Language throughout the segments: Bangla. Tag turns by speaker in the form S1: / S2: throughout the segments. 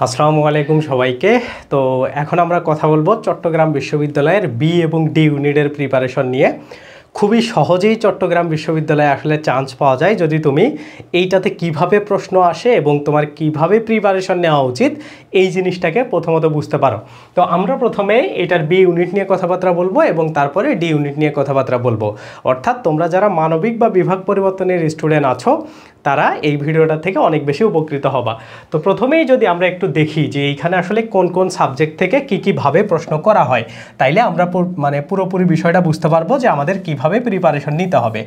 S1: আসসালামু আলাইকুম সবাইকে। তো এখন আমরা কথা বলবো চট্টগ্রাম বিশ্ববিদ্যালয়ের বি এবং ডি ইউনিটের প্রিপারেশন নিয়ে। খুবই সহজেই চট্টগ্রাম বিশ্ববিদ্যালয়ে আসলে চান্স পাওয়া যায় যদি তুমি এইটাতে কিভাবে প্রশ্ন আসে এবং তোমার কিভাবে প্রিপারেশন নেওয়া উচিত এই জিনিসটাকে প্রথমত বুঝতে পারো। তো আমরা প্রথমে এটার বি ইউনিট নিয়ে কথাবার্তা বলবো এবং তারপরে ডি ইউনিট নিয়ে কথাবার্তা বলবো। অর্থাৎ তোমরা যারা মানবিক বা বিভাগ পরিবর্তনের স্টুডেন্ট আছো তারা এই ভিডিওটা থেকে অনেক বেশি উপকৃত হবা। তো প্রথমেই যদি আমরা একটু দেখি যে এইখানে আসলে কোন কোন সাবজেক্ট থেকে কীভাবে প্রশ্ন করা হয়, তাইলে আমরা পুরোপুরি বিষয়টা বুঝতে পারবো যে আমাদের কিভাবে প্রিপারেশন নিতে হবে।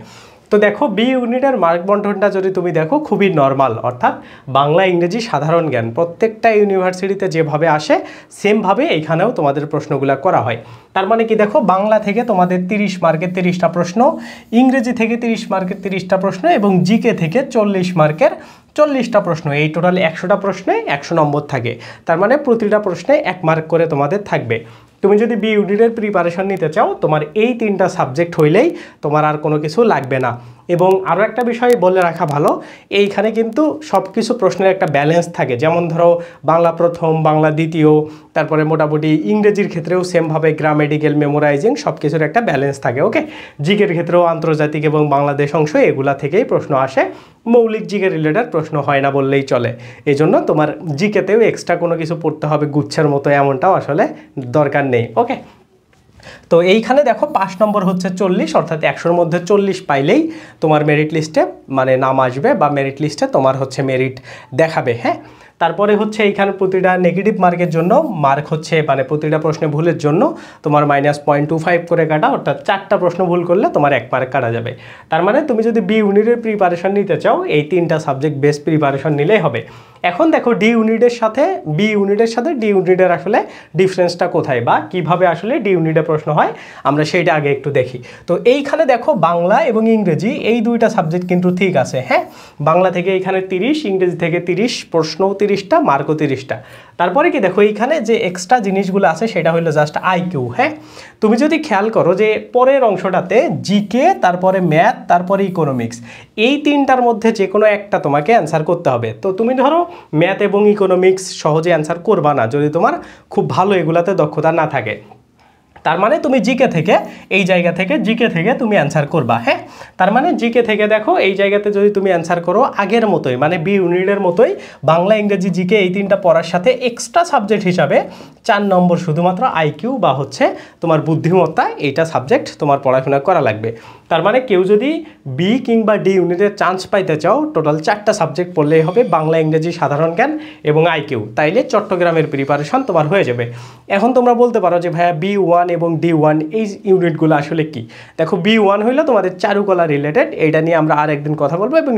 S1: তো দেখো, বি ইউনিটের মার্ক বন্টনটা যদি তুমি দেখো খুবই নর্মাল, অর্থাৎ বাংলা ইংরেজি সাধারণ জ্ঞান প্রত্যেকটা ইউনিভার্সিটিতে যেভাবে আসে সেমভাবে এইখানেও তোমাদের প্রশ্নগুলো করা হয়। তার মানে কি, দেখো বাংলা থেকে তোমাদের 30 মার্কের 30টা প্রশ্ন, ইংরেজি থেকে 30 মার্কের 30টা প্রশ্ন এবং জিকে থেকে 40 মার্কের 40টা প্রশ্ন। এই টোটাল 100টা প্রশ্নে 100 নম্বর থাকে। তার মানে প্রতিটা প্রশ্নে 1 মার্ক করে তোমাদের থাকবে। তুমি যদি বি ইউনিটের প্রিপারেশন নিতে চাও তোমার এই 3টা সাবজেক্ট হইলেই তোমার আর কোনো কিছু লাগবে না। এবং আরও একটা বিষয় বলে রাখা ভালো, এইখানে কিন্তু সব কিছু প্রশ্নের একটা ব্যালেন্স থাকে। যেমন ধরো বাংলা প্রথম, বাংলা দ্বিতীয়, তারপরে মোটামুটি ইংরেজির ক্ষেত্রেও সেমভাবে গ্রামেটিক্যাল, মেমোরাইজিং সব কিছুর একটা ব্যালেন্স থাকে। ওকে, জিকের ক্ষেত্রেও আন্তর্জাতিক এবং বাংলাদেশ অংশ এগুলা থেকেই প্রশ্ন আসে। মৌলিক জিকে রিলেটেড প্রশ্ন হয় না বললেই চলে। এই জন্য তোমার জিকেতেও এক্সট্রা কোনো কিছু পড়তে হবে গুচ্ছের মতো এমনটাও আসলে দরকার নেই। ওকে, তো এইখানে দেখো 5 নম্বর হচ্ছে 40, অর্থাৎ 100-র মধ্যে 40 পাইলেই তোমার মেরিট লিস্টে নাম আসবে বা মেরিট লিস্টে তোমার হচ্ছে মেরিট দেখাবে। হ্যাঁ, তারপরে হচ্ছে এইখানে প্রতিটা নেগেটিভ মার্কের জন্য মার্ক হচ্ছে প্রতিটা প্রশ্নে ভুলের জন্য তোমার -0.25 করে কাটা, অর্থাৎ 4টা প্রশ্ন ভুল করলে তোমার 1 মার্ক কাটা যাবে। তার মানে তুমি যদি বি ইউনিটের প্রিপারেশন নিতে চাও এই 3টা সাবজেক্ট বেস্ট প্রিপারেশন নিলেই হবে। এখন দেখো ডি ইউনিটের সাথে বি ইউনিটের সাথে ডি ইউনিটের আসলে ডিফারেন্সটা কোথায় বা কিভাবে আসলে ডি ইউনিটে প্রশ্ন হয় আমরা সেইটা আগে একটু দেখি। তো এইখানে দেখো বাংলা এবং ইংরেজি এই 2টা সাবজেক্ট কিন্তু ঠিক আছে। হ্যাঁ, বাংলা থেকে এইখানে 30, ইংরেজি থেকে 30, প্রশ্ন 30টা, মার্কও 30টা। তারপরে কি দেখো এইখানে যে এক্সট্রা জিনিসগুলো আছে সেটা হলো জাস্ট আইকিউ। হ্যাঁ, তুমি যদি খেয়াল করো যে পরের অংশটাতে জিকে, তারপরে ম্যাথ, তারপরে ইকোনমিক্স, এই 3টার মধ্যে যে কোনো একটা তোমাকে অ্যান্সার করতে হবে। তো তুমি ধরো ম্যাথ এবং ইকোনমিক্স সহজে অ্যান্সার করবা না যদি তোমার খুব ভালো এগুলাতে দক্ষতা না থাকে। তার মানে তুমি জিকে থেকে এই জায়গা থেকে জিকে থেকে তুমি অ্যান্সার করবা। হ্যাঁ, তার মানে জিকে থেকে দেখো এই জায়গাতে যদি তুমি অ্যান্সার করো আগের মতোই, বি ইউনিটের মতোই বাংলা ইংরেজি জিকে এই 3টা পড়ার সাথে এক্সট্রা সাবজেক্ট হিসাবে 4 নম্বর শুধুমাত্র আইকিউ বা হচ্ছে তোমার বুদ্ধিমত্তা, এইটা সাবজেক্ট তোমার পড়াশোনা করা লাগবে। তার মানে কেউ যদি বি কিংবা ডি ইউনিটের চান্স পাইতে চাও টোটাল 4টা সাবজেক্ট পড়লেই হবে, বাংলা ইংরেজি সাধারণ জ্ঞান এবং আইকিউ। তাইলে চট্টগ্রামের প্রিপারেশন তোমার হয়ে যাবে। এখন তোমরা বলতে পারো যে ভাইয়া B1 এবং D1 এই ইউনিটগুলো আসলে কি? দেখো B1 হইলো তোমাদের চারুকলা রিলেটেড, এইটা নিয়ে আমরা আর একদিন কথা বলবো, এবং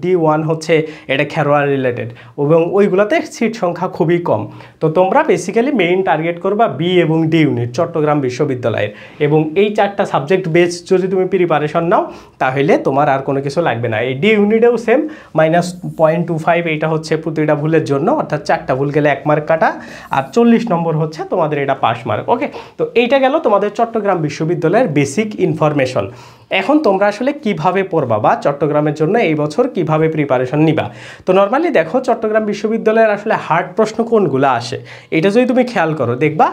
S1: D1 হচ্ছে এটা খেরোয়াল রিলেটেড এবং ওইগুলোতে সিট সংখ্যা খুবই কম। তো তোমরা বেসিক্যালি মেইন টার্গেট করবা বি এবং ডি ইউনিট চট্টগ্রাম বিশ্ববিদ্যালয়ের, এবং এই 4টা সাবজেক্ট বেস যদি তুমি প্রিপারেশন নাও তাহলে তোমার আর কোনো কিছু লাগবে না। এই ডি ইউনিটেও সেম -0.25, এইটা হচ্ছে প্রতিটা ভুলের জন্য, অর্থাৎ 4টা ভুল গেলে 1 মার্ক কাটা, আর 40 নম্বর হচ্ছে তোমাদের এটা পাস মার্ক। ওকে, তো এইটা গেল তোমাদের চট্টগ্রাম বিশ্ববিদ্যালয়ের বেসিক ইনফরমেশন। এখন তোমরা আসলে কিভাবে পড়বা বা চট্টগ্রামের জন্য এই বছর কিভাবে প্রিপারেশন নিবা। তো নর্মালি দেখো চট্টগ্রাম বিশ্ববিদ্যালয়ের আসলে হার্ড প্রশ্ন কোনগুলো আসে এটা যদি তুমি খেয়াল করো দেখবা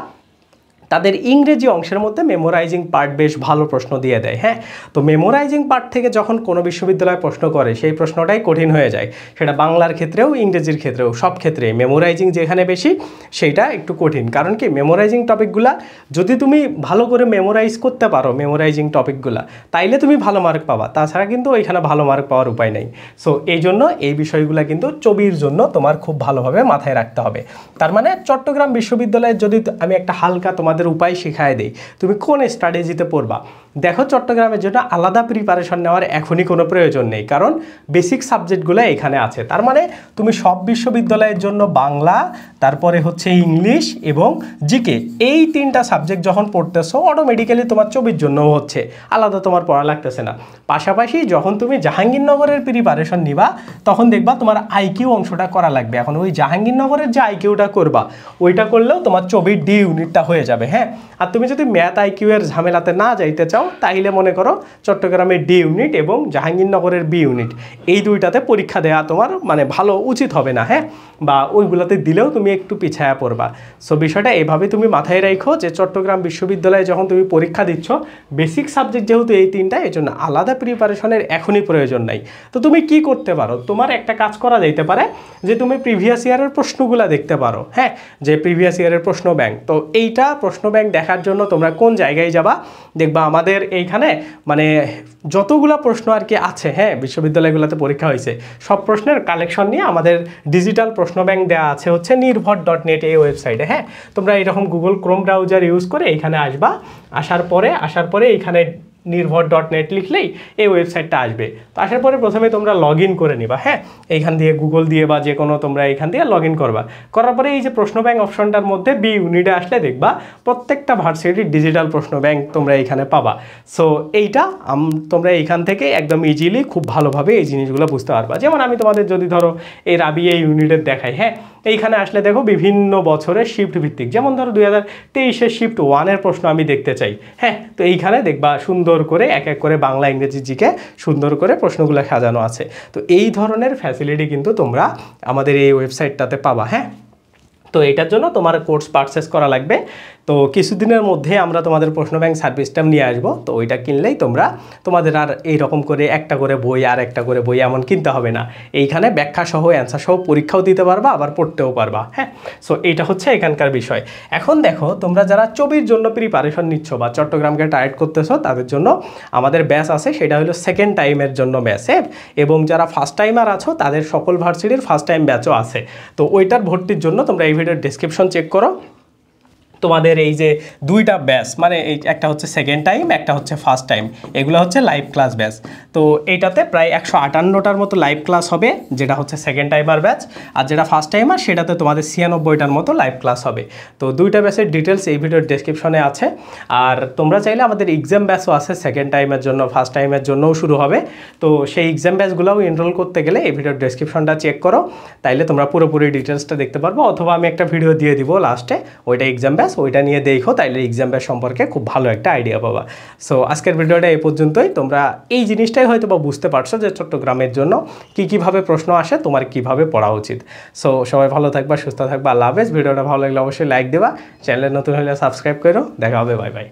S1: তাদের ইংরেজি অংশের মধ্যে মেমোরাইজিং পার্ট বেশ ভালো প্রশ্ন দিয়ে দেয়। হ্যাঁ, তো মেমোরাইজিং পার্ট থেকে যখন কোনো বিশ্ববিদ্যালয় প্রশ্ন করে সেই প্রশ্নটাই কঠিন হয়ে যায়। সেটা বাংলার ক্ষেত্রেও ইংরেজির ক্ষেত্রেও সব ক্ষেত্রে মেমোরাইজিং যেখানে বেশি সেইটা একটু কঠিন। কারণ কি, মেমোরাইজিং টপিকগুলা যদি তুমি ভালো করে মেমোরাইজ করতে পারো মেমোরাইজিং টপিকগুলা তাইলে তুমি ভালো মার্ক পাবা, তাছাড়া কিন্তু ওইখানে ভালো মার্ক পাওয়ার উপায় নেই। সো এই জন্য এই বিষয়গুলো কিন্তু ছবির জন্য তোমার খুব ভালোভাবে মাথায় রাখতে হবে। তার মানে চট্টগ্রাম বিশ্ববিদ্যালয়ের যদি আমি একটা হালকা তোমাদের উপায় শিখায় দেই তুমি কোন স্ট্র্যাটেজিতে পড়বা। দেখো চট্টগ্রামের জন্য আলাদা প্রিপারেশন নেওয়ার এখনই কোনো প্রয়োজন নেই, কারণ বেসিক সাবজেক্টগুলো এখানে আছে। তার মানে তুমি সব বিশ্ববিদ্যালয়ের জন্য বাংলা, তারপরে হচ্ছে ইংলিশ এবং জিকে এই 3টা সাবজেক্ট যখন পড়তেছো অটোমেটিক্যালি তোমার ছবির জন্যও হচ্ছে, আলাদা তোমার পড়া লাগতেছে না। পাশাপাশি যখন তুমি জাহাঙ্গীরনগরের প্রিপারেশন নিবা তখন দেখবা তোমার আইকিউ অংশটা করা লাগবে। এখন ওই জাহাঙ্গীরনগরের যে আইকিউটা করবা ওইটা করলেও তোমার ছবির ডি ইউনিটটা হয়ে যাবে। হ্যাঁ, আর তুমি যদি ম্যাথ আইকিউ এর ঝামেলাতে না যাইতে চাও তাইলে মনে করো চট্টগ্রামের ডি ইউনিট এবং জাহাঙ্গীরনগরের বি ইউনিট এই দুইটাতে পরীক্ষা দেওয়া তোমার মানে ভালো উচিত হবে না, হ্যাঁ, বা ওইগুলোতে দিলেও তুমি একটু পিছায়া পড়বা। সো বিষয়টা এভাবে তুমি মাথায় রাখো যে চট্টগ্রাম বিশ্ববিদ্যালয়ে যখন তুমি পরীক্ষা দিচ্ছ, বেসিক সাবজেক্ট যেহেতু এই তিনটা, এই জন্য আলাদা প্রিপারেশনের এখনই প্রয়োজন নাই। তো তুমি কি করতে পারো, তোমার একটা কাজ করা যেতে পারে যে তুমি প্রিভিয়াস ইয়ারের প্রশ্নগুলো দেখতে পারো, হ্যাঁ, যে প্রিভিয়াস ইয়ারের প্রশ্ন ব্যাংক। তো এইটা প্রশ্ন ব্যাংক দেখার জন্য তোমরা কোন জায়গায় যাবা, দেখবা আমাদের এইখানে মানে যতগুলো প্রশ্ন আর কি আছে, হ্যাঁ, বিশ্ববিদ্যালয়গুলোতে পরীক্ষা হয়েছে সব প্রশ্নের কালেকশন নিয়ে আমাদের ডিজিটাল প্রশ্ন ব্যাংক দেওয়া আছে হচ্ছে নির্ভর.net এই ওয়েবসাইটে, হ্যাঁ। তোমরা এরকম গুগল ক্রোম ব্রাউজার ইউজ করে এইখানে আসবা, আসার পরে এইখানে নির্ভর.net লিখলেই এই ওয়েবসাইটটা আসবে। তো আসার পরে প্রথমে তোমরা লগ ইন করে নিবা, হ্যাঁ, এইখান দিয়ে গুগল দিয়ে বা যে কোনো তোমরা এইখান দিয়ে লগ ইন করবা। করার পরে এই যে প্রশ্ন ব্যাংক অপশনটার মধ্যে বি ইউনিটে আসলে দেখবা প্রত্যেকটা ভার্সিটির ডিজিটাল প্রশ্ন ব্যাংক তোমরা এইখানে পাবা। সো এইটা তোমরা এইখান থেকে একদম ইজিলি খুব ভালোভাবে এই জিনিসগুলো বুঝতে পারবা। যেমন আমি তোমাদের যদি ধরো এই রাবিয়া ইউনিটের দেখাই, হ্যাঁ, এইখানে আসলে দেখো বিভিন্ন বছরের শিফট ভিত্তিক, যেমন ধরো 2023-এর শিফট 1-এর প্রশ্ন আমি দেখতে চাই, হ্যাঁ, তো এইখানে দেখবা সুন্দর করে এক এক করে বাংলা ইংরেজি জিকে সুন্দর করে প্রশ্নগুলো সাজানো আছে। তো এই ধরনের ফ্যাসিলিটি কিন্তু তোমরা আমাদের এই ওয়েবসাইটটাতে পাবা, হ্যাঁ। তো এটার জন্য তোমার কোর্স পারচেস করা লাগবে। তো কিছুদিনের মধ্যে আমরা তোমাদের প্রশ্ন ব্যাংক সার্ভিসটা নিয়ে আসবো। তো ওইটা কিনলেই তোমাদের আর এইরকম করে একটা করে বই আর একটা করে বই এমন কিনতে হবে না। এইখানে ব্যাখ্যা সহ অ্যান্সার সহ পরীক্ষাও দিতে পারবা, আবার পড়তেও পারবা, হ্যাঁ। সো এইটা হচ্ছে এখানকার বিষয়। এখন দেখো তোমরা যারা চবির জন্য প্রিপারেশন নিচ্ছ বা চট্টগ্রামকে টার্গেট করতেছো, তাদের জন্য আমাদের ব্যাচ আছে, সেটা হলো সেকেন্ড টাইমের জন্য ব্যাচ, হ্যাঁ। এবং যারা ফার্স্ট টাইমার আছো তাদের সকল ভার্সিটির ফার্স্ট টাইম ব্যাচও আছে। তো ওইটার ভর্তির জন্য তোমরা এই ভিডিওর ডেসক্রিপশন চেক করো। তোমাদের এই যে দুইটা ব্যাচ, মানে এই একটা হচ্ছে সেকেন্ড টাইম, একটা হচ্ছে ফার্স্ট টাইম, এগুলো হচ্ছে লাইভ ক্লাস ব্যাচ। তো এইটাতে প্রায় 158টার মতো লাইভ ক্লাস হবে, যেটা হচ্ছে সেকেন্ড টাইমার ব্যাচ। আর যেটা ফার্স্ট টাইমার সেটাতে তোমাদের 96টার মতো লাইভ ক্লাস হবে। তো দুইটা ব্যাচের ডিটেলস এই ভিডিওর ডেসক্রিপশনে আছে। আর তোমরা চাইলে আমাদের এক্সাম ব্যাচও আছে, সেকেন্ড টাইমের জন্য ফার্স্ট টাইমের জন্যও শুরু হবে। তো সেই এক্সাম ব্যাচগুলোও এনরোল করতে গেলে এই ভিডিওর ডেসক্রিপশনটা চেক করো, তাইলে তোমরা পুরোপুরি ডিটেলসটা দেখতে পারবো। অথবা আমি একটা ভিডিও দিয়ে দিব লাস্টে, ওইটা এক্সাম ব্যাচ, ওইটা নিয়ে দেখো, তাইলে এক্সাম ব্যাচ সম্পর্কে খুব ভালো একটা আইডিয়া পাবা। সো আজকের ভিডিওটা এই পর্যন্তই। তোমরা এই জিনিসটাই হয়তো বা বুঝতে পারছো যে চট্টগ্রামের জন্য কীভাবে প্রশ্ন আসে, তোমার কিভাবে পড়া উচিত। সো সবাই ভালো থাকবা, সুস্থ থাকবা, আল্লাহ হাফেজ। ভিডিওটা ভালো লাগলে অবশ্যই লাইক দেবা, চ্যানেলে নতুন হলে সাবস্ক্রাইব করো। দেখা হবে, বাই বাই।